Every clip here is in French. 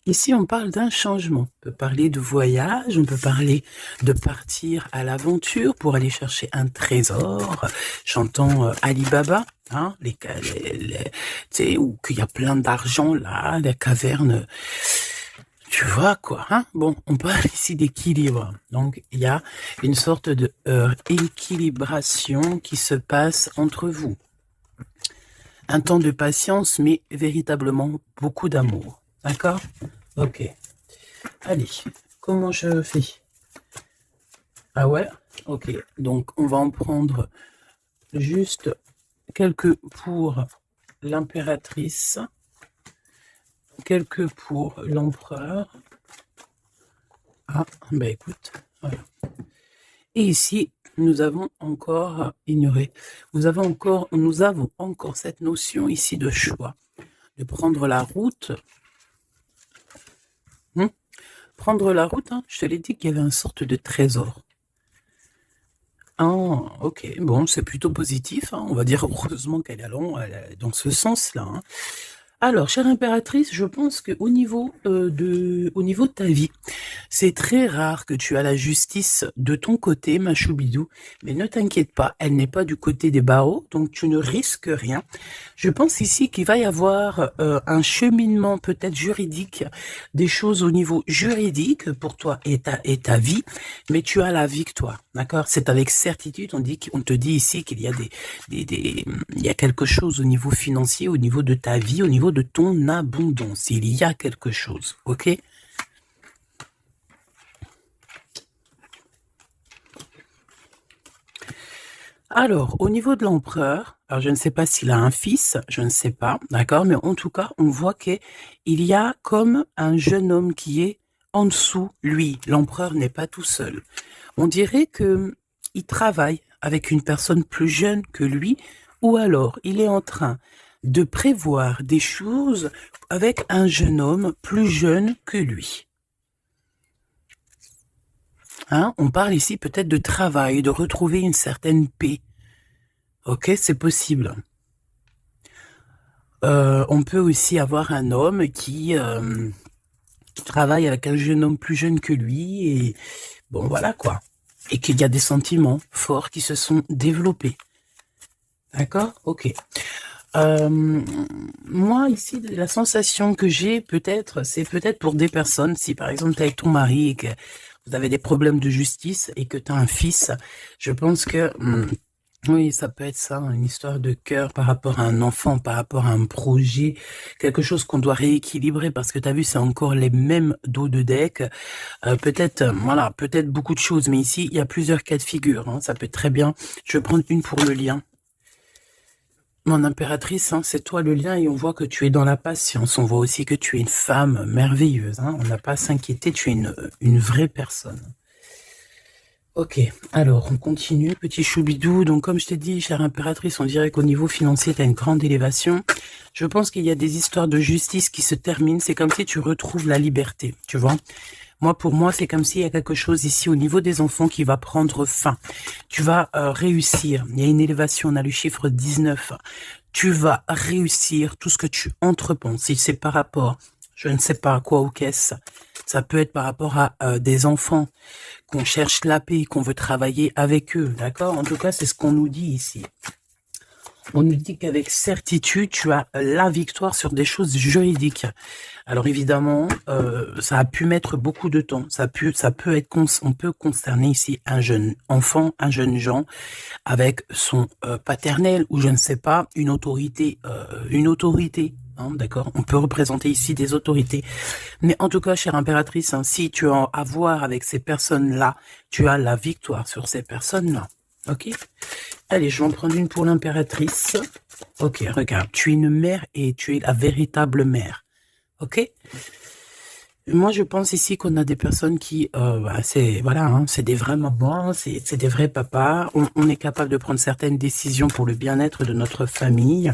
Ici, on parle d'un changement. On peut parler de voyage, on peut parler de partir à l'aventure pour aller chercher un trésor. J'entends Ali Baba, hein, tu sais, où qu'il y a plein d'argent là, les cavernes. Tu vois quoi, hein? Bon, on parle ici d'équilibre. Donc, il y a une sorte de équilibration qui se passe entre vous. Un temps de patience, mais véritablement beaucoup d'amour. D'accord? Ok. Allez, comment je fais? Ah ouais? Ok. Donc, on va en prendre juste quelques pour l'impératrice, quelques pour l'empereur. Ah, bah écoute, voilà. Et ici, nous avons encore ignoré. Nous avons encore cette notion ici de choix, de prendre la route. Prendre la route, hein, je te l'ai dit qu'il y avait une sorte de trésor. Ah, ok, bon, c'est plutôt positif, hein, on va dire heureusement qu'elle est dans ce sens-là. Hein. Alors, chère impératrice, je pense qu'au niveau, au niveau de ta vie, c'est très rare que tu as la justice de ton côté, ma choubidou, mais ne t'inquiète pas, elle n'est pas du côté des barreaux, donc tu ne risques rien. Je pense ici qu'il va y avoir un cheminement peut-être juridique, des choses au niveau juridique pour toi et ta vie, mais tu as la victoire, d'accord? C'est avec certitude, on te dit ici qu'il y a il y a quelque chose au niveau financier, au niveau de ta vie, au niveau de ton abondance. Il y a quelque chose, ok? Alors, au niveau de l'empereur, alors je ne sais pas s'il a un fils, je ne sais pas, d'accord, mais en tout cas, on voit qu'il y a comme un jeune homme qui est en dessous, lui. L'empereur n'est pas tout seul. On dirait que il travaille avec une personne plus jeune que lui, ou alors il est en train de prévoir des choses avec un jeune homme plus jeune que lui. Hein, on parle ici peut-être de travail, de retrouver une certaine paix. Ok, c'est possible. On peut aussi avoir un homme qui travaille avec un jeune homme plus jeune que lui et bon voilà quoi. Et qu'il y a des sentiments forts qui se sont développés. D'accord? Ok. Moi ici, la sensation que j'ai peut-être, c'est peut-être pour des personnes, si par exemple tu es avec ton mari et que vous avez des problèmes de justice et que tu as un fils, je pense que oui, ça peut être ça, une histoire de cœur par rapport à un enfant, par rapport à un projet, quelque chose qu'on doit rééquilibrer parce que tu as vu, c'est encore les mêmes dos de deck. Peut-être, voilà, peut-être beaucoup de choses, mais ici, il y a plusieurs cas de figure. Hein, ça peut être très bien. Je vais prendre une pour le lien. Mon impératrice, hein, c'est toi le lien et on voit que tu es dans la patience. On voit aussi que tu es une femme merveilleuse. Hein, on n'a pas à s'inquiéter, tu es une vraie personne. Ok, alors on continue, petit choubidou. Donc comme je t'ai dit, chère impératrice, on dirait qu'au niveau financier, tu as une grande élévation. Je pense qu'il y a des histoires de justice qui se terminent. C'est comme si tu retrouves la liberté, tu vois. Moi, pour moi, c'est comme s'il y a quelque chose ici au niveau des enfants qui va prendre fin. Tu vas réussir. Il y a une élévation, on a le chiffre 19. Tu vas réussir tout ce que tu entreprends. Si c'est par rapport, je ne sais pas à quoi ou qu'est-ce, ça peut être par rapport à des enfants qu'on cherche la paix, qu'on veut travailler avec eux, d'accord? En tout cas, c'est ce qu'on nous dit ici. On nous dit qu'avec certitude, tu as la victoire sur des choses juridiques. Alors évidemment, ça a pu mettre beaucoup de temps. Ça peut être, on peut concerner ici un jeune enfant, un jeune Jean, avec son paternel ou je ne sais pas, une autorité. Hein, d'accord, on peut représenter ici des autorités. Mais en tout cas, chère impératrice, hein, si tu as à voir avec ces personnes-là, tu as la victoire sur ces personnes-là. Ok? Allez, je vais en prendre une pour l'impératrice. Ok, regarde, tu es une mère et tu es la véritable mère. Ok? Moi, je pense ici qu'on a des personnes qui, c'est voilà, hein, c'est des vrais mamans, c'est des vrais papas. On est capable de prendre certaines décisions pour le bien-être de notre famille.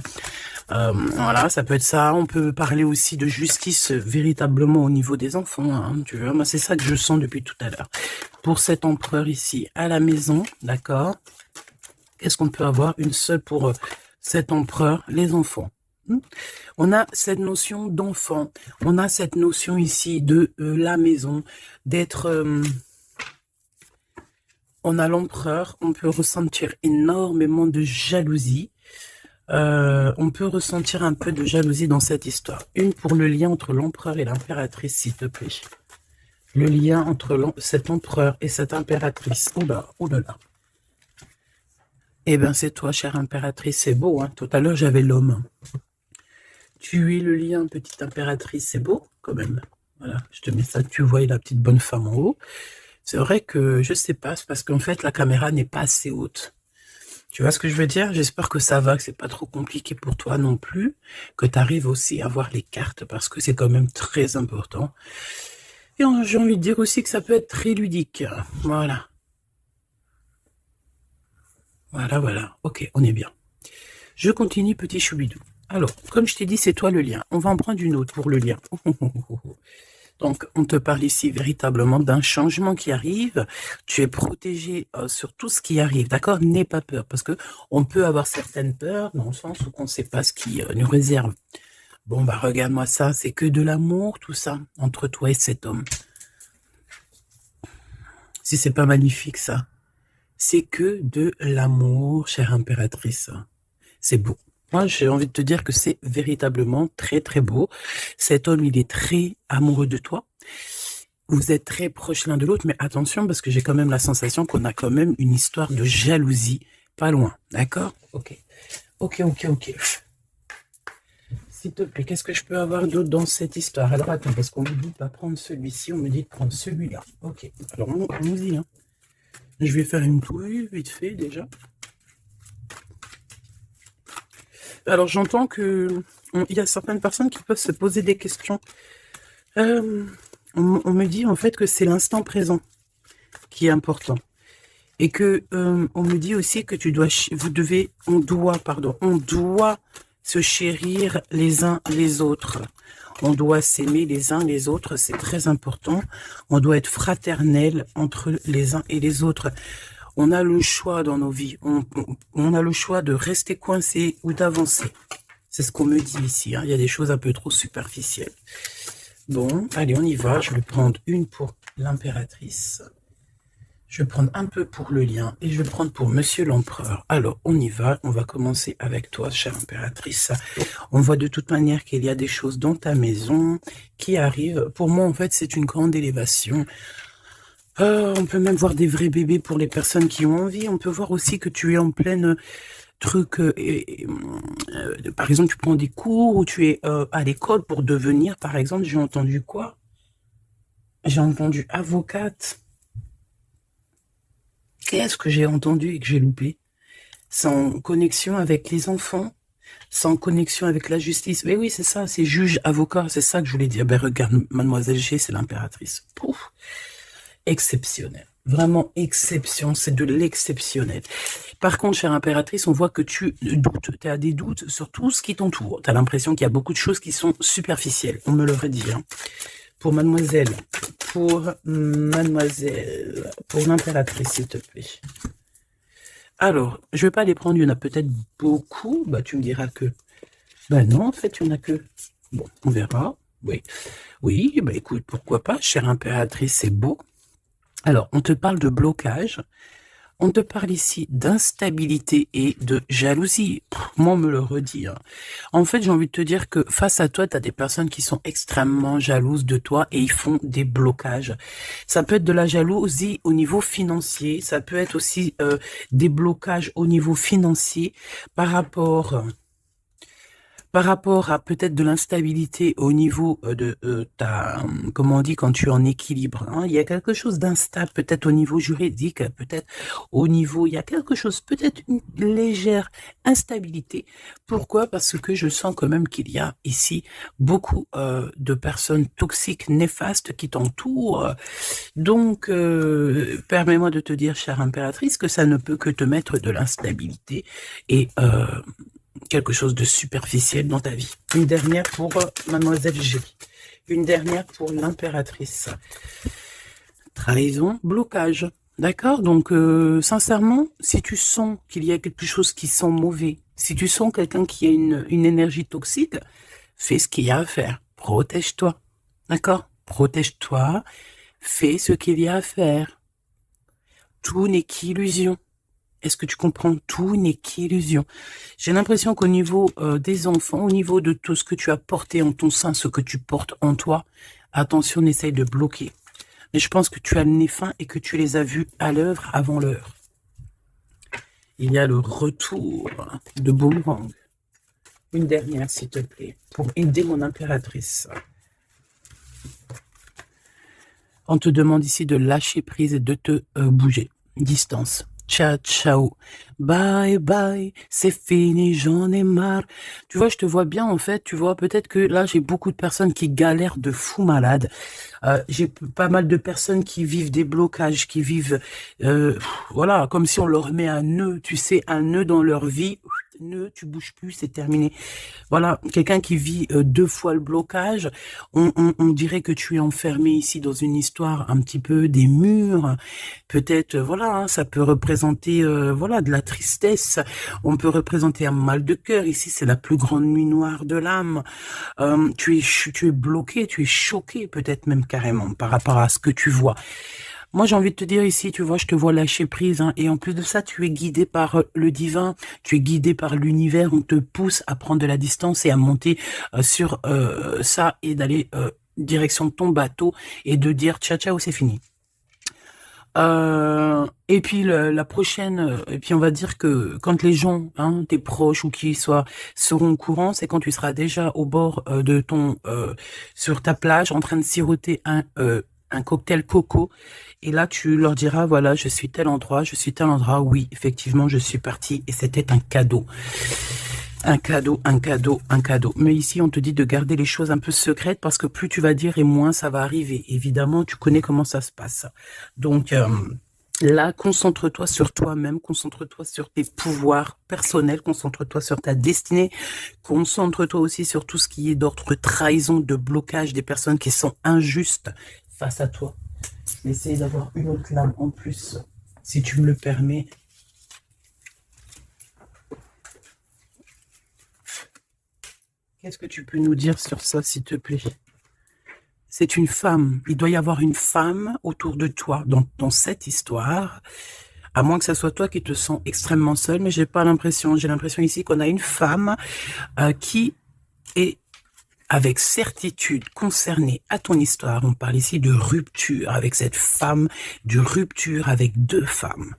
Voilà, ça peut être ça. On peut parler aussi de justice véritablement au niveau des enfants. Hein, tu vois, moi, c'est ça que je sens depuis tout à l'heure. Pour cet empereur ici, à la maison, d'accord. Qu'est-ce qu'on peut avoir? Une seule pour cet empereur, les enfants. On a cette notion d'enfant. On a cette notion ici de la maison, d'être... on a l'empereur. On peut ressentir énormément de jalousie. On peut ressentir un peu de jalousie dans cette histoire. Une pour le lien entre l'empereur et l'impératrice, s'il te plaît. Le lien entre cet empereur et cette impératrice. Oh là, oh là là. Eh bien, c'est toi, chère impératrice. C'est beau, hein. Tout à l'heure, j'avais l'homme. Tu es le lien, petite impératrice. C'est beau, quand même. Voilà, je te mets ça. Tu vois la petite bonne femme en haut. C'est vrai que, je sais pas, c'est parce qu'en fait, la caméra n'est pas assez haute. Tu vois ce que je veux dire? J'espère que ça va, que c'est pas trop compliqué pour toi non plus, que tu arrives aussi à voir les cartes, parce que c'est quand même très important. Et j'ai envie de dire aussi que ça peut être très ludique. Voilà. Voilà, voilà. Ok, on est bien. Je continue, petit choubidou. Alors, comme je t'ai dit, c'est toi le lien. On va en prendre une autre pour le lien. Donc, on te parle ici véritablement d'un changement qui arrive. Tu es protégé sur tout ce qui arrive, d'accord? N'aie pas peur, parce que on peut avoir certaines peurs dans le sens où on ne sait pas ce qui nous réserve. Bon, bah regarde-moi ça, c'est que de l'amour, tout ça, entre toi et cet homme. Si c'est pas magnifique, ça. C'est que de l'amour, chère impératrice. C'est beau. Moi, j'ai envie de te dire que c'est véritablement très, très beau. Cet homme, il est très amoureux de toi. Vous êtes très proches l'un de l'autre, mais attention, parce que j'ai quand même la sensation qu'on a quand même une histoire de jalousie pas loin. D'accord? Ok. Ok, ok, ok. S'il te plaît, qu'est-ce que je peux avoir d'autre dans cette histoire? Alors, attends, parce qu'on me dit de pas prendre celui-ci, on me dit de prendre celui-là. Ok. Alors, on y, hein. Je vais faire une touille, vite fait, déjà. Alors, j'entends que il y a certaines personnes qui peuvent se poser des questions. On me dit, en fait, que c'est l'instant présent qui est important. Et que on me dit aussi que on doit se chérir les uns les autres. On doit s'aimer les uns les autres, c'est très important. On doit être fraternel entre les uns et les autres. On a le choix dans nos vies. On a le choix de rester coincé ou d'avancer. C'est ce qu'on me dit ici. Hein. Il y a des choses un peu trop superficielles. Bon, allez, on y va. Je vais prendre une pour l'impératrice. Je vais prendre un peu pour le lien et je vais prendre pour Monsieur l'Empereur. Alors, on y va. On va commencer avec toi, chère impératrice. On voit de toute manière qu'il y a des choses dans ta maison qui arrivent. Pour moi, en fait, c'est une grande élévation. On peut même voir des vrais bébés pour les personnes qui ont envie. On peut voir aussi que tu es en pleine truc. Par exemple, tu prends des cours ou tu es à l'école pour devenir, par exemple, j'ai entendu quoi? J'ai entendu avocate. Qu'est-ce que j'ai entendu et que j'ai loupé? Sans connexion avec les enfants, sans connexion avec la justice. Mais oui, c'est ça, c'est juge, avocat, c'est ça que je voulais dire. Ben regarde, mademoiselle G, c'est l'impératrice. Pouf, exceptionnel. Vraiment exception, c'est de l'exceptionnel. Par contre, chère impératrice, on voit que tu doutes, tu as des doutes sur tout ce qui t'entoure. Tu as l'impression qu'il y a beaucoup de choses qui sont superficielles. On me l'aurait dit. Hein. Pour mademoiselle, pour l'impératrice, s'il te plaît. Alors, je vais pas les prendre, il y en a peut-être beaucoup. Bah, tu me diras que... Ben non, en fait, il y en a que... Bon, on verra. Oui, oui, bah écoute, pourquoi pas, chère impératrice, c'est beau. Alors, on te parle de blocage. On te parle ici d'instabilité et de jalousie. Moi, on me le redit. Hein. En fait, j'ai envie de te dire que face à toi, tu as des personnes qui sont extrêmement jalouses de toi et ils font des blocages. Ça peut être de la jalousie au niveau financier. Ça peut être aussi des blocages au niveau financier par rapport à peut-être de l'instabilité au niveau de ta, comment on dit, quand tu es en équilibre, hein, il y a quelque chose d'instable, peut-être au niveau juridique, peut-être au niveau, il y a quelque chose, peut-être une légère instabilité. Pourquoi? Parce que je sens quand même qu'il y a ici beaucoup de personnes toxiques, néfastes qui t'entourent. Donc, permets-moi de te dire, chère impératrice, que ça ne peut que te mettre de l'instabilité et quelque chose de superficiel dans ta vie. Une dernière pour mademoiselle G. Une dernière pour l'impératrice. Trahison, blocage. D'accord? Donc, sincèrement, si tu sens qu'il y a quelque chose qui sent mauvais Si tu sens quelqu'un qui a une énergie toxique, fais ce qu'il y a à faire. Protège-toi. D'accord? Protège-toi. Fais ce qu'il y a à faire. Tout n'est qu'illusion. Est-ce que tu comprends? Tout n'est qu'illusion. J'ai l'impression qu'au niveau des enfants, au niveau de tout ce que tu as porté en ton sein, ce que tu portes en toi, attention, on essaye de bloquer. Mais je pense que tu as le nez fin et que tu les as vus à l'œuvre avant l'heure. Il y a le retour de Boomerang. Une dernière, s'il te plaît, pour aider mon impératrice. On te demande ici de lâcher prise et de te bouger. Distance. Ciao, ciao. Bye, bye. C'est fini, j'en ai marre. Tu vois, je te vois bien, en fait. Tu vois, peut-être que là, j'ai beaucoup de personnes qui galèrent de fou malade. J'ai pas mal de personnes qui vivent des blocages, qui vivent, voilà, comme si on leur met un nœud, tu sais, un nœud dans leur vie. Nœud, tu bouges plus, c'est terminé. Voilà, quelqu'un qui vit 2 fois le blocage, on dirait que tu es enfermé ici dans une histoire un petit peu des murs. Peut-être, voilà, hein, ça peut représenter, voilà, de la tristesse. On peut représenter un mal de cœur. Ici, c'est la plus grande nuit noire de l'âme. Tu es bloqué, tu es choqué, peut-être même carrément par rapport à ce que tu vois. Moi, j'ai envie de te dire ici, tu vois, je te vois lâcher prise, hein, et en plus de ça, tu es guidé par le divin, tu es guidé par l'univers, on te pousse à prendre de la distance et à monter sur ça et d'aller direction de ton bateau et de dire ciao, ciao, c'est fini. Et puis la prochaine, et puis on va dire que quand les gens, hein, tes proches ou qui soient, seront au courant, c'est quand tu seras déjà au bord de ton, sur ta plage, en train de siroter un cocktail coco, et là tu leur diras, voilà, je suis tel endroit, oui, effectivement, je suis partie, et c'était un cadeau. Un cadeau, un cadeau, un cadeau. Mais ici, on te dit de garder les choses un peu secrètes, parce que plus tu vas dire et moins ça va arriver. Évidemment, tu connais comment ça se passe. Donc, là, concentre-toi sur toi-même, concentre-toi sur tes pouvoirs personnels, concentre-toi sur ta destinée, concentre-toi aussi sur tout ce qui est d'ordre trahison, de blocage, des personnes qui sont injustes face à toi. Je vais essayer d'avoir une autre lame en plus, si tu me le permets. Qu'est-ce que tu peux nous dire sur ça, s'il te plaît? C'est une femme. Il doit y avoir une femme autour de toi dans cette histoire. À moins que ce soit toi qui te sens extrêmement seul, mais j'ai pas l'impression. J'ai l'impression ici qu'on a une femme qui est avec certitude concernée à ton histoire. On parle ici de rupture avec cette femme, de rupture avec 2 femmes.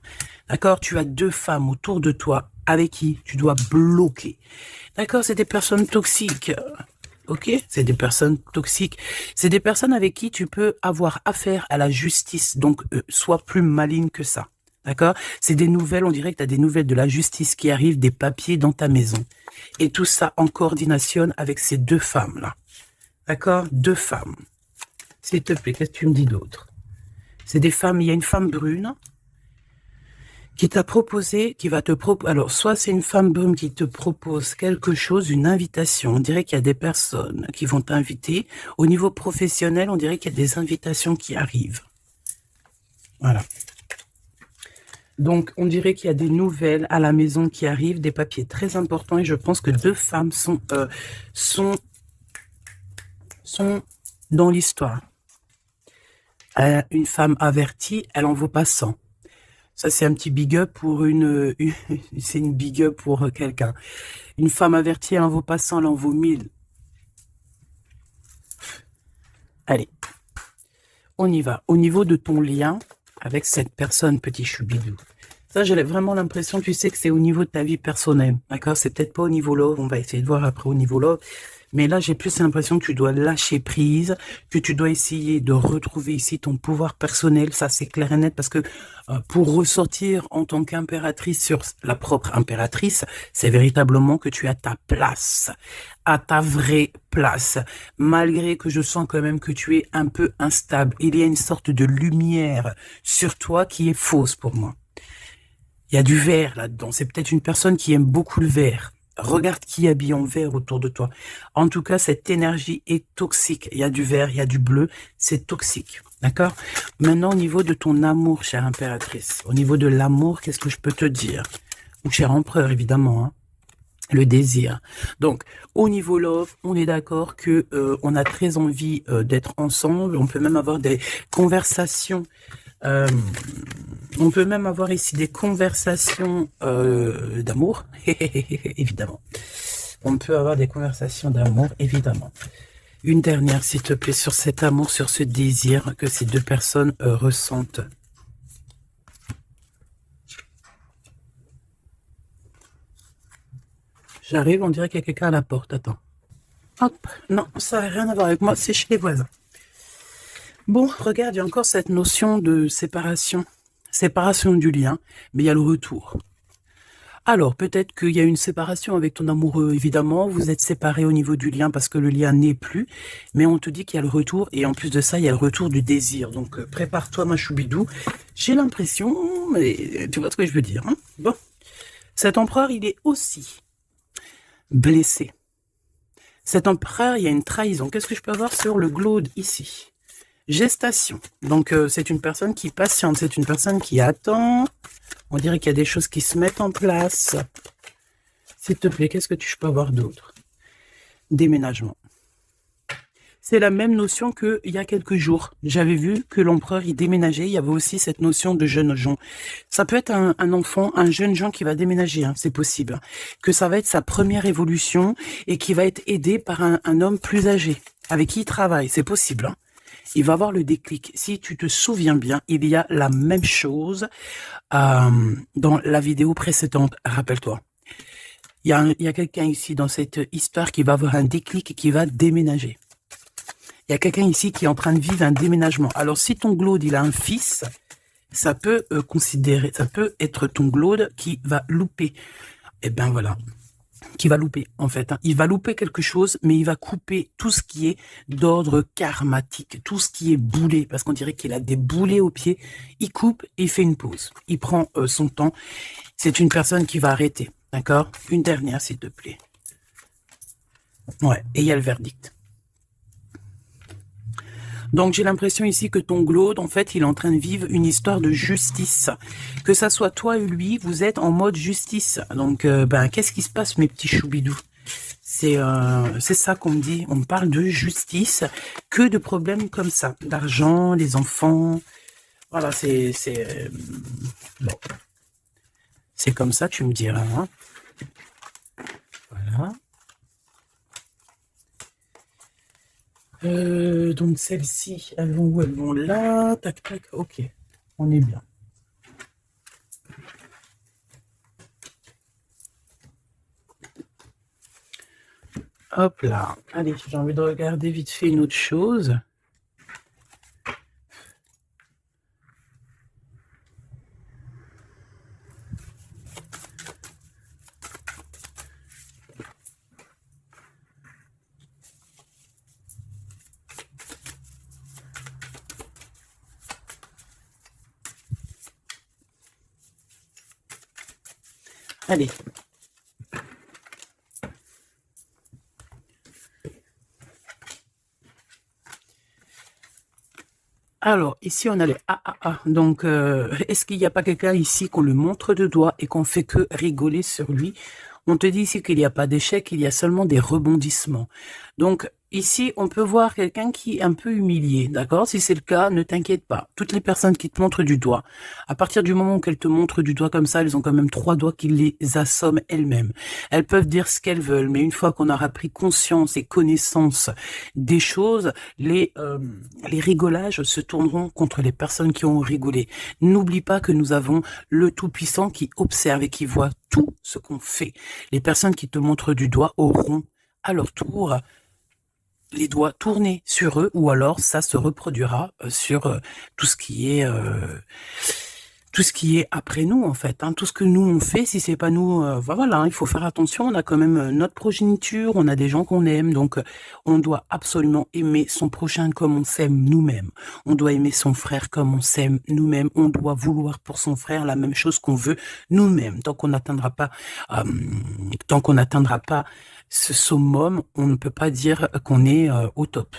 D'accord? Tu as 2 femmes autour de toi avec qui tu dois bloquer. D'accord? C'est des personnes toxiques. Ok? C'est des personnes toxiques. C'est des personnes avec qui tu peux avoir affaire à la justice. Donc, sois plus maligne que ça. D'accord? C'est des nouvelles, on dirait que tu as des nouvelles de la justice qui arrivent, des papiers dans ta maison. Et tout ça en coordination avec ces 2 femmes-là. D'accord? 2 femmes. S'il te plaît, qu'est-ce que tu me dis d'autre? C'est des femmes, il y a une femme brune qui t'a proposé, qui va te proposer, alors soit c'est une femme brune qui te propose quelque chose, une invitation, on dirait qu'il y a des personnes qui vont t'inviter, au niveau professionnel, on dirait qu'il y a des invitations qui arrivent. Voilà. Donc, on dirait qu'il y a des nouvelles à la maison qui arrivent, des papiers très importants, et je pense que 2 femmes sont dans l'histoire. Une femme avertie, elle en vaut pas 100. Ça, c'est un petit big up pour c'est une big up pour quelqu'un. Une femme avertie, elle en vaut pas 100, elle en vaut 1000. Allez, on y va. Au niveau de ton lien avec cette personne, petit choubidou. Ça, j'ai vraiment l'impression, tu sais, que c'est au niveau de ta vie personnelle. D'accord? C'est peut-être pas au niveau love. On va essayer de voir après au niveau love. Mais là, j'ai plus l'impression que tu dois lâcher prise, que tu dois essayer de retrouver ici ton pouvoir personnel. Ça, c'est clair et net, parce que pour ressortir en tant qu'impératrice sur la propre impératrice, c'est véritablement que tu as ta place, à ta vraie place. Malgré que je sens quand même que tu es un peu instable, il y a une sorte de lumière sur toi qui est fausse pour moi. Il y a du vert là-dedans. C'est peut-être une personne qui aime beaucoup le vert. Regarde qui habille en vert autour de toi. En tout cas, cette énergie est toxique. Il y a du vert, il y a du bleu. C'est toxique. D'accord? Maintenant, au niveau de ton amour, chère impératrice, au niveau de l'amour, qu'est-ce que je peux te dire? Ou cher empereur, évidemment. Hein. le désir. Donc, au niveau love, on est d'accord que on a très envie d'être ensemble. On peut même avoir des conversations. On peut même avoir ici des conversations d'amour, évidemment. On peut avoir des conversations d'amour, évidemment. Une dernière, s'il te plaît, sur cet amour, sur ce désir que ces deux personnes ressentent. J'arrive, on dirait qu'il y a quelqu'un à la porte. Attends. Hop, non, ça n'a rien à voir avec moi, c'est chez les voisins. Bon, regarde, il y a encore cette notion de séparation. Séparation du lien, mais il y a le retour. Alors, peut-être qu'il y a une séparation avec ton amoureux, évidemment. Vous êtes séparés au niveau du lien parce que le lien n'est plus. Mais on te dit qu'il y a le retour. Et en plus de ça, il y a le retour du désir. Donc, prépare-toi, ma choubidou. J'ai l'impression, mais tu vois ce que je veux dire. Hein, bon, cet empereur, il est aussi blessé. Cet empereur, il y a une trahison. Qu'est-ce que je peux avoir sur le glaude ici? Gestation. Donc, c'est une personne qui patiente. C'est une personne qui attend. On dirait qu'il y a des choses qui se mettent en place. S'il te plaît, qu'est-ce que je peux avoir d'autre? Déménagement. C'est la même notion qu'il y a quelques jours. J'avais vu que l'empereur, il déménageait. Il y avait aussi cette notion de jeunes gens. Ça peut être un enfant, un jeune gens qui va déménager. Hein, c'est possible. Hein. Que ça va être sa première évolution et qui va être aidé par un homme plus âgé avec qui il travaille. C'est possible. Hein. Il va avoir le déclic. Si tu te souviens bien, il y a la même chose dans la vidéo précédente. Rappelle-toi. Il y a quelqu'un ici dans cette histoire qui va avoir un déclic et qui va déménager. Il y a quelqu'un ici qui est en train de vivre un déménagement. Alors, si ton glaude, il a un fils, ça peut ça peut être ton glaude qui va louper. Eh ben voilà. Qui va louper, en fait. Hein. Il va louper quelque chose, mais il va couper tout ce qui est d'ordre karmatique, tout ce qui est boulé, parce qu'on dirait qu'il a des boulets aux pieds. Il coupe et il fait une pause. Il prend son temps. C'est une personne qui va arrêter, d'accord? Une dernière, s'il te plaît. Ouais, et il y a le verdict. Donc, j'ai l'impression ici que ton glaude, en fait, il est en train de vivre une histoire de justice. Que ça soit toi et lui, vous êtes en mode justice. Donc, qu'est-ce qui se passe, mes petits choubidous? C'est ça qu'on me dit. On me parle de justice, que de problèmes comme ça. D'argent, les enfants. Voilà, bon. C'est comme ça, tu me diras. Hein. Voilà. Donc celles-ci, elles vont où? Elles vont là, tac tac, ok, on est bien. Hop là, allez, j'ai envie de regarder vite fait une autre chose. Allez. Alors, ici, on a les AAA. Donc, est-ce qu'il n'y a pas quelqu'un ici qu'on le montre de doigt et qu'on fait que rigoler sur lui? On te dit ici qu'il n'y a pas d'échec, il y a seulement des rebondissements. Donc, ici, on peut voir quelqu'un qui est un peu humilié, d'accord? Si c'est le cas, ne t'inquiète pas. Toutes les personnes qui te montrent du doigt, à partir du moment où elles te montrent du doigt comme ça, elles ont quand même 3 doigts qui les assomment elles-mêmes. Elles peuvent dire ce qu'elles veulent, mais une fois qu'on aura pris conscience et connaissance des choses, les rigolages se tourneront contre les personnes qui ont rigolé. N'oublie pas que nous avons le Tout-Puissant qui observe et qui voit tout ce qu'on fait. Les personnes qui te montrent du doigt auront à leur tour les doigts tournés sur eux, ou alors ça se reproduira sur tout ce qui est après nous, en fait. Hein. Tout ce que nous on fait, si c'est pas nous, voilà, il faut faire attention. On a quand même notre progéniture, on a des gens qu'on aime, donc on doit absolument aimer son prochain comme on s'aime nous-mêmes. On doit aimer son frère comme on s'aime nous-mêmes. On doit vouloir pour son frère la même chose qu'on veut nous-mêmes. Tant qu'on n'atteindra pas ce summum, on ne peut pas dire qu'on est au top.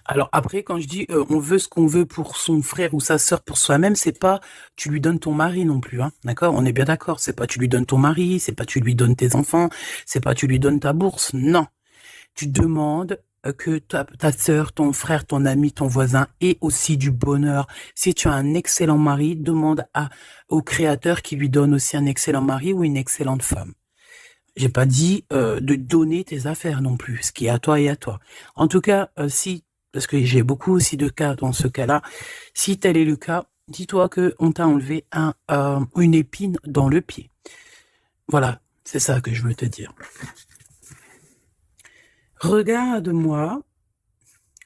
Alors après, quand je dis on veut ce qu'on veut pour son frère ou sa sœur pour soi-même, c'est pas tu lui donnes ton mari non plus, hein. D'accord? On est bien d'accord. C'est pas tu lui donnes ton mari, c'est pas tu lui donnes tes enfants, c'est pas tu lui donnes ta bourse. Non. Tu demandes que ta sœur, ton frère, ton ami, ton voisin ait aussi du bonheur. Si tu as un excellent mari, demande au créateur qui lui donne aussi un excellent mari ou une excellente femme. J'ai pas dit de donner tes affaires non plus, ce qui est à toi et à toi. En tout cas, si, parce que j'ai beaucoup aussi de cas dans ce cas-là, si tel est le cas, dis-toi que on t'a enlevé une épine dans le pied. Voilà, c'est ça que je veux te dire. Regarde-moi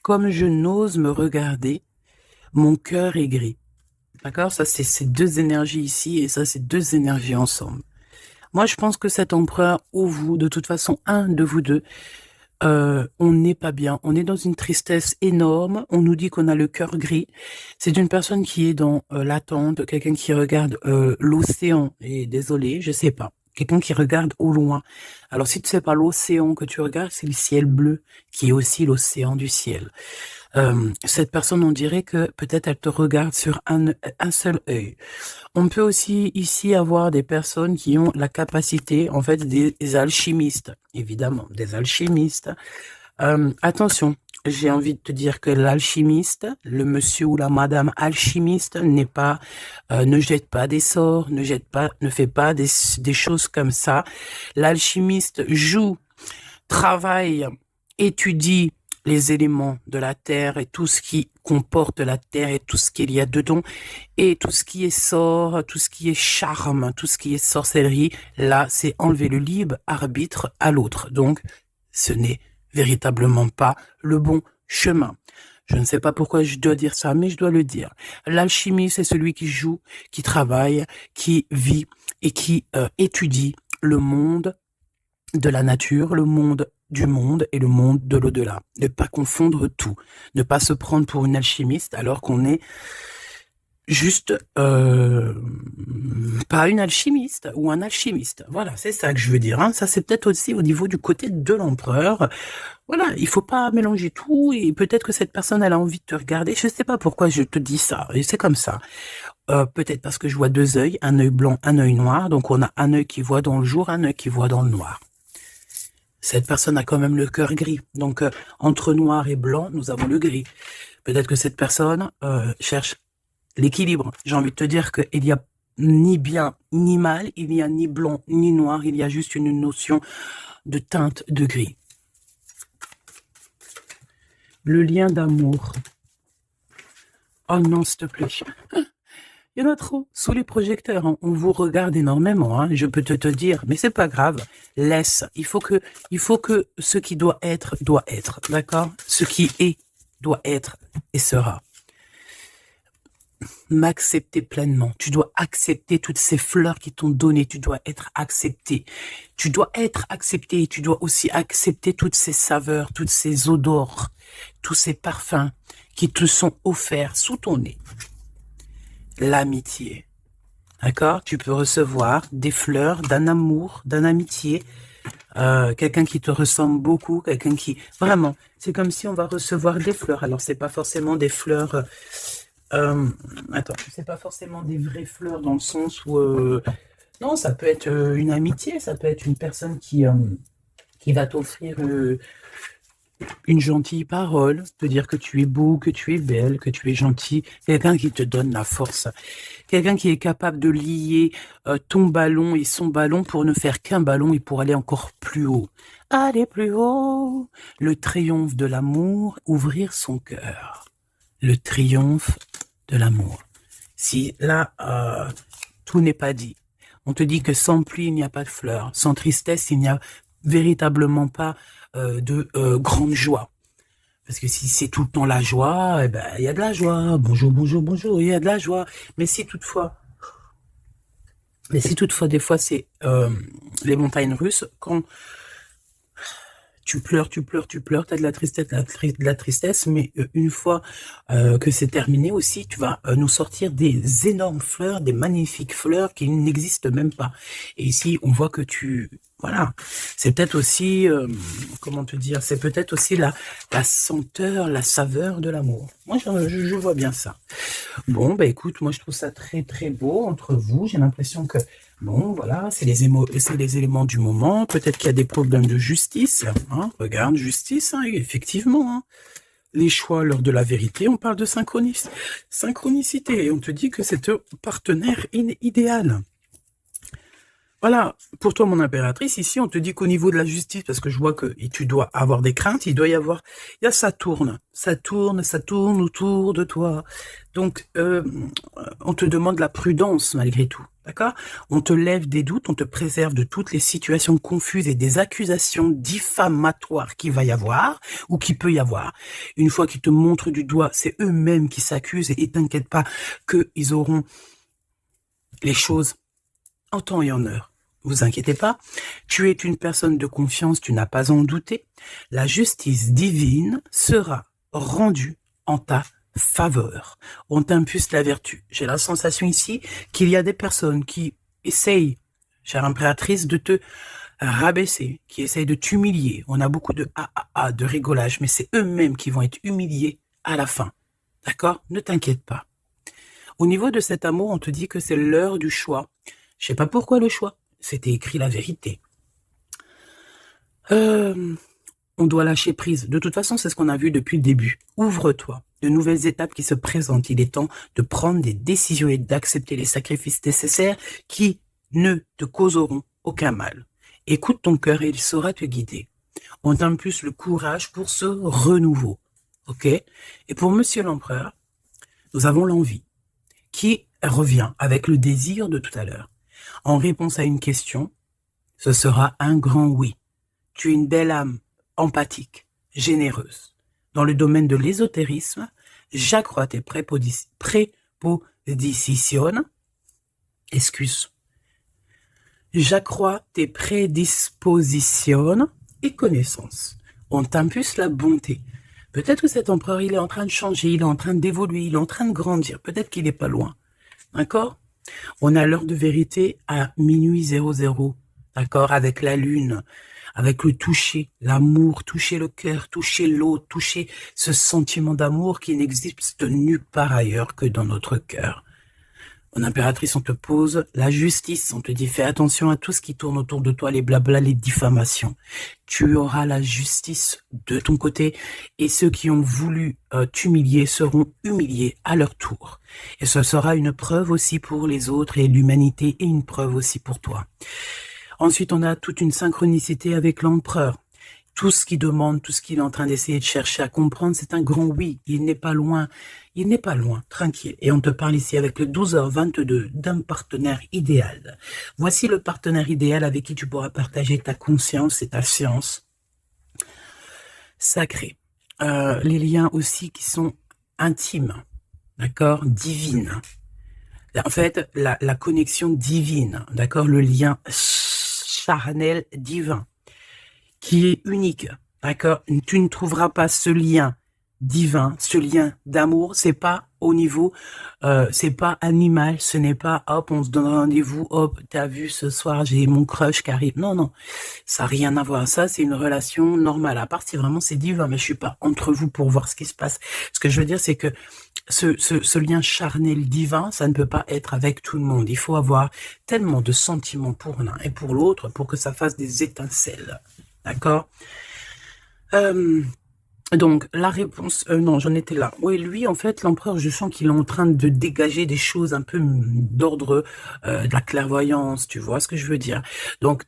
comme je n'ose me regarder, mon cœur est gris. D'accord? Ça, c'est ces deux énergies ici et ça, c'est deux énergies ensemble. Moi, je pense que cet empereur ou vous, de toute façon, un de vous deux, on n'est pas bien. On est dans une tristesse énorme. On nous dit qu'on a le cœur gris. C'est une personne qui est dans l'attente, quelqu'un qui regarde l'océan. Et désolé, je sais pas. Quelqu'un qui regarde au loin. Alors, si tu sais pas l'océan que tu regardes, c'est le ciel bleu, qui est aussi l'océan du ciel. Cette personne, on dirait que peut-être elle te regarde sur un seul œil. On peut aussi ici avoir des personnes qui ont la capacité, en fait, des alchimistes, évidemment, des alchimistes. Attention, j'ai envie de te dire que l'alchimiste, le monsieur ou la madame alchimiste n'est pas, ne jette pas des sorts, ne fait pas des choses comme ça. L'alchimiste joue, travaille, étudie les éléments de la terre et tout ce qui comporte la terre et tout ce qu'il y a dedans et tout ce qui est sort, tout ce qui est charme, tout ce qui est sorcellerie, là, c'est enlever le libre arbitre à l'autre. Donc, ce n'est véritablement pas le bon chemin. Je ne sais pas pourquoi je dois dire ça, mais je dois le dire. L'alchimie, c'est celui qui joue, qui travaille, qui vit et qui étudie le monde de la nature, le monde du monde et le monde de l'au-delà. Ne pas confondre tout. Ne pas se prendre pour une alchimiste alors qu'on est juste pas une alchimiste ou un alchimiste. Voilà, c'est ça que je veux dire. Hein. Ça, c'est peut-être aussi au niveau du côté de l'empereur. Voilà, il faut pas mélanger tout et peut-être que cette personne, elle a envie de te regarder. Je sais pas pourquoi je te dis ça. Et c'est comme ça. Peut-être parce que je vois deux œils, un œil blanc, un œil noir. Donc, on a un œil qui voit dans le jour, un œil qui voit dans le noir. Cette personne a quand même le cœur gris. Donc, entre noir et blanc, nous avons le gris. Peut-être que cette personne cherche l'équilibre. J'ai envie de te dire qu'il n'y a ni bien ni mal, il n'y a ni blanc ni noir, il y a juste une notion de teinte de gris. Le lien d'amour. Oh non, s'il te plaît. Il y en a trop sous les projecteurs. Hein. On vous regarde énormément. Hein. Je peux te dire, mais c'est pas grave. Laisse. Il faut que ce qui doit être, d'accord? Ce qui est, doit être et sera. M'accepter pleinement. Tu dois accepter toutes ces fleurs qui t'ont donné. Tu dois être accepté. Tu dois être accepté. Tu dois aussi accepter toutes ces saveurs, toutes ces odeurs, tous ces parfums qui te sont offerts sous ton nez. L'amitié. D'accord? Tu peux recevoir des fleurs d'un amour, d'un amitié, quelqu'un qui te ressemble beaucoup, quelqu'un qui... Vraiment, c'est comme si on va recevoir des fleurs. Alors, c'est pas forcément des fleurs... c'est pas forcément des vraies fleurs dans le sens où... non, ça peut être une amitié, ça peut être une personne qui va t'offrir... une gentille parole, te dire que tu es beau, que tu es belle, que tu es gentil, quelqu'un qui te donne la force, quelqu'un qui est capable de lier ton ballon et son ballon pour ne faire qu'un ballon et pour aller encore plus haut. Aller plus haut, le triomphe de l'amour, ouvrir son cœur, le triomphe de l'amour. Si là, tout n'est pas dit, on te dit que sans pluie, il n'y a pas de fleurs, sans tristesse, il n'y a véritablement pas de grande joie. Parce que si c'est tout le temps la joie, eh ben, il y a de la joie. Bonjour, bonjour, bonjour, il y a de la joie. Mais si toutefois, des fois, c'est les montagnes russes, quand tu pleures, tu pleures, tu pleures, tu as de la tristesse, de la tristesse, mais une fois que c'est terminé aussi, tu vas nous sortir des énormes fleurs, des magnifiques fleurs qui n'existent même pas. Et ici, on voit que voilà, c'est peut-être aussi, comment te dire, c'est peut-être aussi la senteur, la saveur de l'amour. Moi, je vois bien ça. Bon, bah écoute, moi je trouve ça très très beau entre vous. J'ai l'impression que, bon, voilà, c'est les éléments du moment. Peut-être qu'il y a des problèmes de justice. Hein. Regarde, justice, hein, effectivement. Hein. Les choix lors de la vérité, on parle de synchronicité. Et on te dit que c'est un partenaire idéal. Voilà, pour toi, mon impératrice, ici, on te dit qu'au niveau de la justice, parce que je vois que tu dois avoir des craintes, il y a ça tourne autour de toi. Donc, on te demande la prudence malgré tout, d'accord? On te lève des doutes, on te préserve de toutes les situations confuses et des accusations diffamatoires qu'il va y avoir ou qu'il peut y avoir. Une fois qu'ils te montrent du doigt, c'est eux-mêmes qui s'accusent et t'inquiète pas qu'ils auront les choses en temps et en heure. Vous inquiétez pas, tu es une personne de confiance, tu n'as pas à en douter. La justice divine sera rendue en ta faveur. On t'impulse la vertu. J'ai la sensation ici qu'il y a des personnes qui essayent, chère impératrice, de te rabaisser, qui essayent de t'humilier. On a beaucoup de de rigolage, mais c'est eux-mêmes qui vont être humiliés à la fin. D'accord? Ne t'inquiète pas. Au niveau de cet amour, on te dit que c'est l'heure du choix. Je sais pas pourquoi le choix. C'était écrit la vérité. On doit lâcher prise. De toute façon, c'est ce qu'on a vu depuis le début. Ouvre-toi. De nouvelles étapes qui se présentent. Il est temps de prendre des décisions et d'accepter les sacrifices nécessaires qui ne te causeront aucun mal. Écoute ton cœur et il saura te guider. On t'impulse le courage pour ce renouveau. Ok? Et pour Monsieur l'Empereur, nous avons l'envie qui revient avec le désir de tout à l'heure. En réponse à une question, ce sera un grand oui. Tu es une belle âme, empathique, généreuse. Dans le domaine de l'ésotérisme, j'accrois tes prépositions, j'accrois tes prédispositions et connaissances. On t'impulse la bonté. Peut-être que cet empereur, il est en train de changer, il est en train d'évoluer, il est en train de grandir. Peut-être qu'il n'est pas loin. D'accord? On a l'heure de vérité à minuit 00. D'accord? Avec la lune, avec le toucher, l'amour, toucher le cœur, toucher l'autre, toucher ce sentiment d'amour qui n'existe nulle part ailleurs que dans notre cœur. Mon impératrice, on te pose la justice, on te dit fais attention à tout ce qui tourne autour de toi, les blabla, les diffamations. Tu auras la justice de ton côté et ceux qui ont voulu t'humilier seront humiliés à leur tour. Et ce sera une preuve aussi pour les autres et l'humanité et une preuve aussi pour toi. Ensuite, on a toute une synchronicité avec l'empereur. Tout ce qu'il demande, tout ce qu'il est en train d'essayer de chercher à comprendre, c'est un grand oui. Il n'est pas loin. Il n'est pas loin. Tranquille. Et on te parle ici avec le 12h22 d'un partenaire idéal. Voici le partenaire idéal avec qui tu pourras partager ta conscience et ta science sacrée. Les liens aussi qui sont intimes. D'accord? Divines. En fait, la connexion divine. D'accord? Le lien charnel divin. Qui est unique, d'accord? Tu ne trouveras pas ce lien divin, ce lien d'amour, c'est pas au niveau, c'est pas animal, ce n'est pas hop, on se donne rendez-vous, hop, t'as vu ce soir, j'ai mon crush qui arrive. Non, non, ça n'a rien à voir. Ça, c'est une relation normale. À part si vraiment c'est divin, mais je suis pas entre vous pour voir ce qui se passe. Ce que je veux dire, c'est que ce lien charnel divin, ça ne peut pas être avec tout le monde. Il faut avoir tellement de sentiments pour l'un et pour l'autre pour que ça fasse des étincelles. D'accord? Donc, la réponse... non, j'en étais là. Oui, lui, en fait, l'empereur, je sens qu'il est en train de dégager des choses un peu d'ordre de la clairvoyance, tu vois ce que je veux dire? Donc,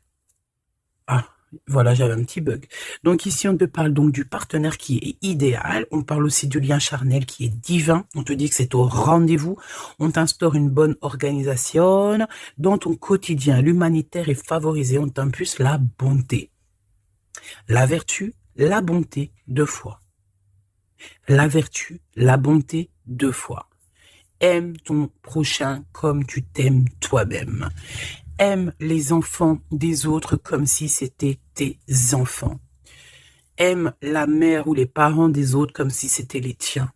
voilà, j'avais un petit bug. Donc ici, on te parle donc du partenaire qui est idéal. On parle aussi du lien charnel qui est divin. On te dit que c'est au rendez-vous. On t'instaure une bonne organisation. Dans ton quotidien, l'humanitaire est favorisé. On t'impulse la bonté. La vertu, la bonté, 2 fois. La vertu, la bonté, 2 fois. Aime ton prochain comme tu t'aimes toi-même. Aime les enfants des autres comme si c'était tes enfants. Aime la mère ou les parents des autres comme si c'était les tiens.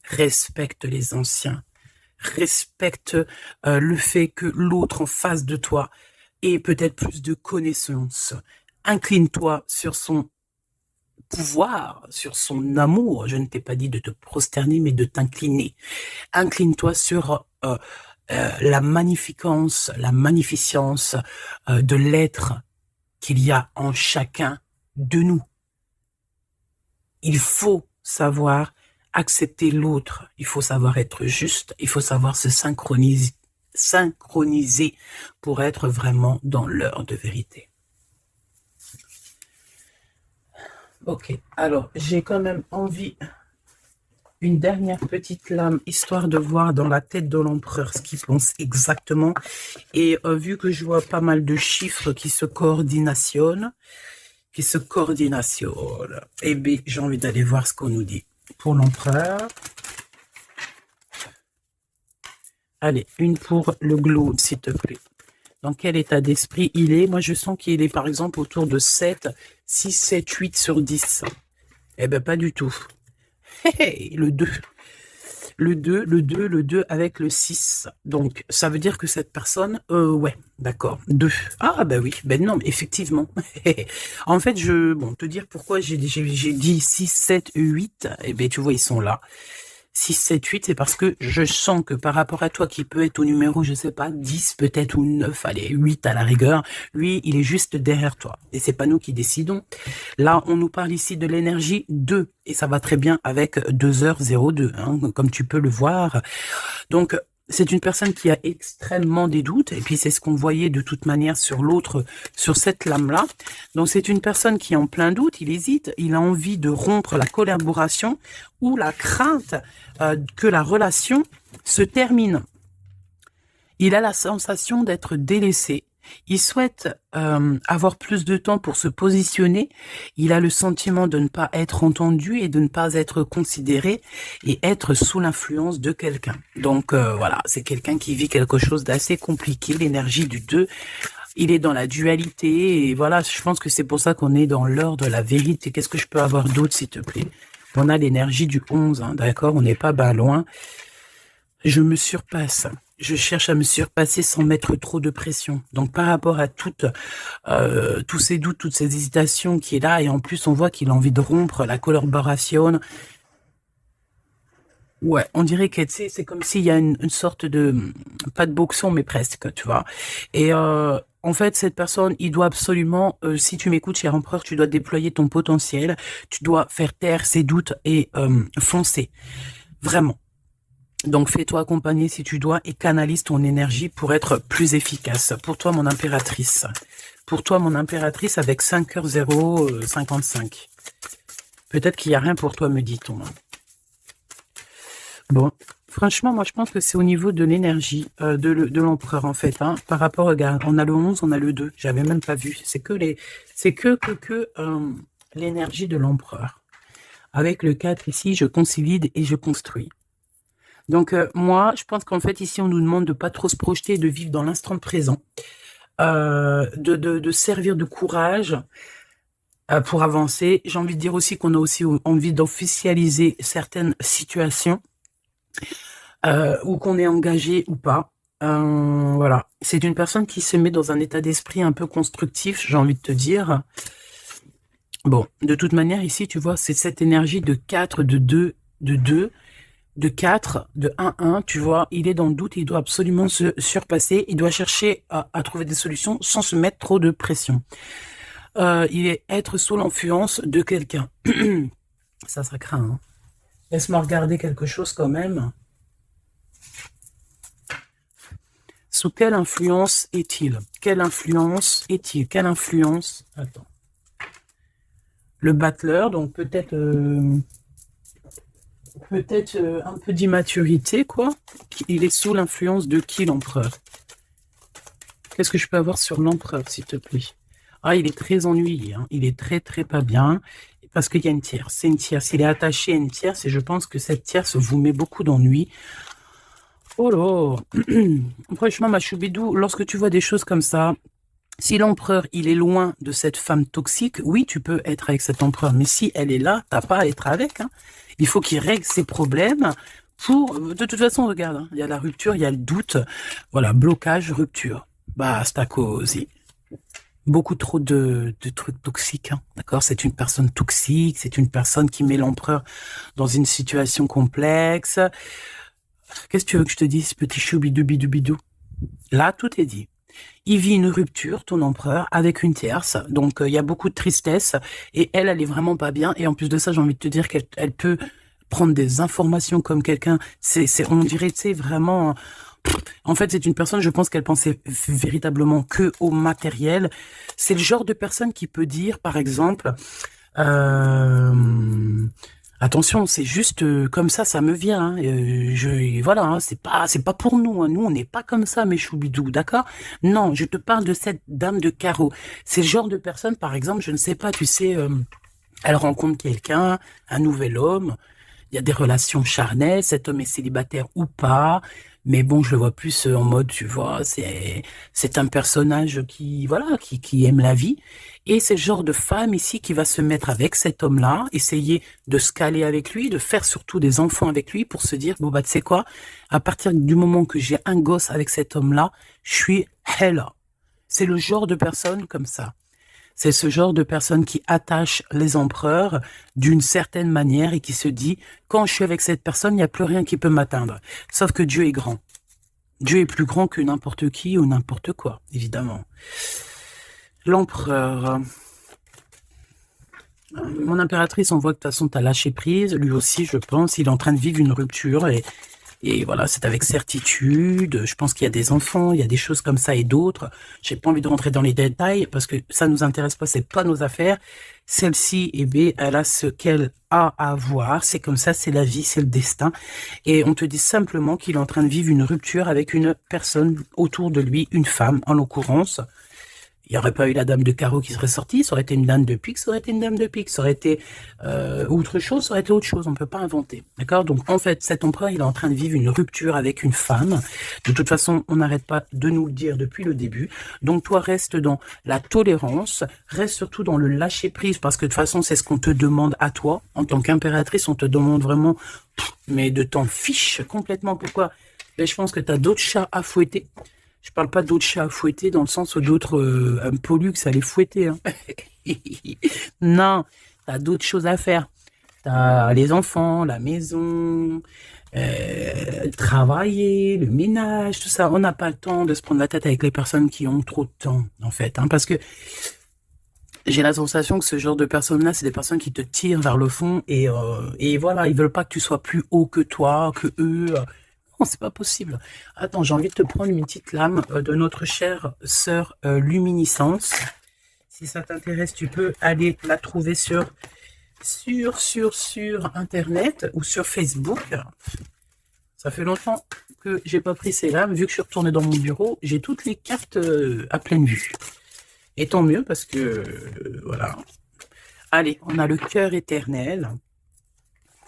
Respecte les anciens. Respecte le fait que l'autre en face de toi ait peut-être plus de connaissances. Incline-toi sur son pouvoir, sur son amour. Je ne t'ai pas dit de te prosterner, mais de t'incliner. Incline-toi sur la magnificence, la magnificence de l'être qu'il y a en chacun de nous. Il faut savoir accepter l'autre, il faut savoir être juste, il faut savoir se synchroniser pour être vraiment dans l'heure de vérité. Ok, alors j'ai quand même envie une dernière petite lame, histoire de voir dans la tête de l'empereur ce qu'il pense exactement. Et vu que je vois pas mal de chiffres qui se coordinationnent, eh bien, j'ai envie d'aller voir ce qu'on nous dit. Pour l'empereur. Allez, une pour le globe, s'il te plaît. Dans quel état d'esprit il est? Moi, je sens qu'il est, par exemple, autour de 7, 6, 7, 8 sur 10. Eh ben, pas du tout. Hey, le 2. Le 2 avec le 6. Donc, ça veut dire que cette personne... ouais, d'accord. 2. Ah, bah oui. Ben non, effectivement. En fait, bon, te dire pourquoi j'ai dit 6, 7, 8. Eh ben, tu vois, ils sont là. 6, 7, 8, c'est parce que je sens que par rapport à toi, qui peut être au numéro, je sais pas, 10 peut-être, ou 9, allez, 8 à la rigueur, lui, il est juste derrière toi. Et c'est pas nous qui décidons. Là, on nous parle ici de l'énergie 2, et ça va très bien avec 2h02, hein, comme tu peux le voir. Donc, c'est une personne qui a extrêmement des doutes, et puis c'est ce qu'on voyait de toute manière sur l'autre, sur cette lame-là. Donc c'est une personne qui est en plein doute, il hésite, il a envie de rompre la collaboration ou la crainte que la relation se termine. Il a la sensation d'être délaissé. Il souhaite avoir plus de temps pour se positionner. Il a le sentiment de ne pas être entendu et de ne pas être considéré et être sous l'influence de quelqu'un. Donc voilà, c'est quelqu'un qui vit quelque chose d'assez compliqué, l'énergie du 2. Il est dans la dualité et voilà, je pense que c'est pour ça qu'on est dans l'heure de la vérité. Qu'est-ce que je peux avoir d'autre, s'il te plaît? On a l'énergie du 11, hein, d'accord? On n'est pas ben loin. Je me surpasse. Je cherche à me surpasser sans mettre trop de pression. Donc, par rapport à tous ces doutes, toutes ces hésitations qui est là, et en plus, on voit qu'il a envie de rompre la collaboration. Ouais, on dirait que c'est comme s'il y a une sorte de, pas de boxon, mais presque, tu vois. Et en fait, cette personne, il doit absolument, si tu m'écoutes, cher empereur, tu dois déployer ton potentiel, tu dois faire taire ses doutes et foncer. Vraiment. Donc, fais-toi accompagner si tu dois et canalise ton énergie pour être plus efficace. Pour toi, mon impératrice. Pour toi, mon impératrice, avec 5h055. Peut-être qu'il n'y a rien pour toi, me dit-on. Bon, franchement, moi, je pense que c'est au niveau de l'énergie de l'empereur, en fait. Hein, par rapport, regarde, on a le 11, on a le 2. J'avais même pas vu. C'est que l'énergie de l'empereur. Avec le 4 ici, je consolide et je construis. Donc, moi, je pense qu'en fait, ici, on nous demande de pas trop se projeter, de vivre dans l'instant présent, de servir de courage pour avancer. J'ai envie de dire aussi qu'on a aussi envie d'officialiser certaines situations ou qu'on est engagé ou pas. Voilà. C'est une personne qui se met dans un état d'esprit un peu constructif, j'ai envie de te dire. Bon, de toute manière, ici, tu vois, c'est cette énergie de 4, de 2, de 4, de 1, tu vois, il est dans le doute, il doit absolument se surpasser, il doit chercher à trouver des solutions sans se mettre trop de pression. Il est être sous l'influence de quelqu'un. Ça craint. Hein. Laisse-moi regarder quelque chose quand même. Sous quelle influence est-il? Quelle influence est-il? Quelle influence? Attends. Le battleur, donc peut-être... un peu d'immaturité, quoi. Il est sous l'influence de qui, l'empereur? Qu'est-ce que je peux avoir sur l'empereur, s'il te plaît? Ah, il est très ennuyé, hein. Il est très, très pas bien, parce qu'il y a une tierce. C'est une tierce. Il est attaché à une tierce, et je pense que cette tierce vous met beaucoup d'ennui. Oh là. Franchement, ma choubidou, lorsque tu vois des choses comme ça, Si l'empereur, il est loin de cette femme toxique, oui, tu peux être avec cet empereur. Mais si elle est là, t'as pas à être avec. Hein. Il faut qu'il règle ses problèmes pour... De toute façon, regarde, hein, il y a la rupture, il y a le doute. Voilà, blocage, rupture. Basta così. Beaucoup trop de trucs toxiques, hein, d'accord? C'est une personne toxique, c'est une personne qui met l'empereur dans une situation complexe. Qu'est-ce que tu veux que je te dise, petit chou bidou bidou bidou? Là, tout est dit. Il vit une rupture, ton empereur, avec une tierce. Donc, il y a beaucoup de tristesse. Et elle est vraiment pas bien. Et en plus de ça, j'ai envie de te dire qu'elle peut prendre des informations comme quelqu'un. On dirait, tu sais, vraiment... En fait, c'est une personne, je pense qu'elle pensait véritablement que au matériel. C'est le genre de personne qui peut dire, par exemple... Attention, c'est juste comme ça me vient. Hein. Voilà, hein, c'est pas pour nous. Hein. Nous, on n'est pas comme ça, mes choubidous, d'accord? Non, je te parle de cette dame de carreau. C'est le genre de personne, par exemple, je ne sais pas, tu sais, elle rencontre quelqu'un, un nouvel homme. Il y a des relations charnelles. Cet homme est célibataire ou pas. Mais bon, je le vois plus en mode, tu vois, c'est un personnage qui, voilà, qui aime la vie. Et c'est le genre de femme ici qui va se mettre avec cet homme-là, essayer de se caler avec lui, de faire surtout des enfants avec lui pour se dire, bon, bah, tu sais quoi, à partir du moment que j'ai un gosse avec cet homme-là, je suis hella. C'est le genre de personne comme ça. C'est ce genre de personne qui attache les empereurs d'une certaine manière et qui se dit, quand je suis avec cette personne, il n'y a plus rien qui peut m'atteindre. Sauf que Dieu est grand. Dieu est plus grand que n'importe qui ou n'importe quoi, évidemment. L'empereur. Mon impératrice, on voit que de toute façon, tu as lâché prise. Lui aussi, je pense, il est en train de vivre une rupture et voilà, c'est avec certitude. Je pense qu'il y a des enfants, il y a des choses comme ça et d'autres. J'ai pas envie de rentrer dans les détails parce que ça nous intéresse pas, c'est pas nos affaires. Celle-ci, eh bien, elle a ce qu'elle a à voir. C'est comme ça, c'est la vie, c'est le destin. Et on te dit simplement qu'il est en train de vivre une rupture avec une personne autour de lui, une femme en l'occurrence. Il n'y aurait pas eu la dame de carreau qui serait sortie, ça aurait été une dame de pique, ça aurait été une dame de pique, ça aurait été autre chose, ça aurait été autre chose, on ne peut pas inventer. D'accord? Donc en fait, cet empereur, il est en train de vivre une rupture avec une femme. De toute façon, on n'arrête pas de nous le dire depuis le début. Donc toi, reste dans la tolérance, reste surtout dans le lâcher-prise, parce que de toute façon, c'est ce qu'on te demande à toi. En tant qu'impératrice, on te demande vraiment, mais de t'en fiche complètement. Pourquoi? Ben, je pense que tu as d'autres chats à fouetter. Je parle pas d'autres chats à fouetter dans le sens où d'autres pollux à les fouetter. Hein. Non, t'as d'autres choses à faire. T'as les enfants, la maison, travailler, le ménage, tout ça. On n'a pas le temps de se prendre la tête avec les personnes qui ont trop de temps, en fait. Hein, parce que j'ai la sensation que ce genre de personnes-là, c'est des personnes qui te tirent vers le fond et voilà, ils veulent pas que tu sois plus haut que toi, que eux. Non, c'est pas possible. Attends, j'ai envie de te prendre une petite lame de notre chère sœur Luminiscence. Si ça t'intéresse, tu peux aller la trouver sur Internet ou sur Facebook. Ça fait longtemps que j'ai pas pris ces lames. Vu que je suis retournée dans mon bureau, j'ai toutes les cartes à pleine vue. Et tant mieux parce que, voilà. Allez, on a le cœur éternel.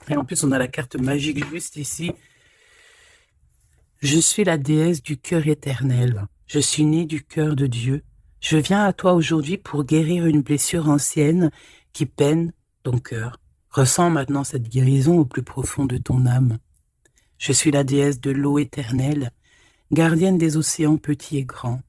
Et en plus, on a la carte magique juste ici. Je suis la déesse du cœur éternel. Je suis née du cœur de Dieu. Je viens à toi aujourd'hui pour guérir une blessure ancienne qui peine ton cœur. Ressens maintenant cette guérison au plus profond de ton âme. Je suis la déesse de l'eau éternelle, gardienne des océans petits et grands.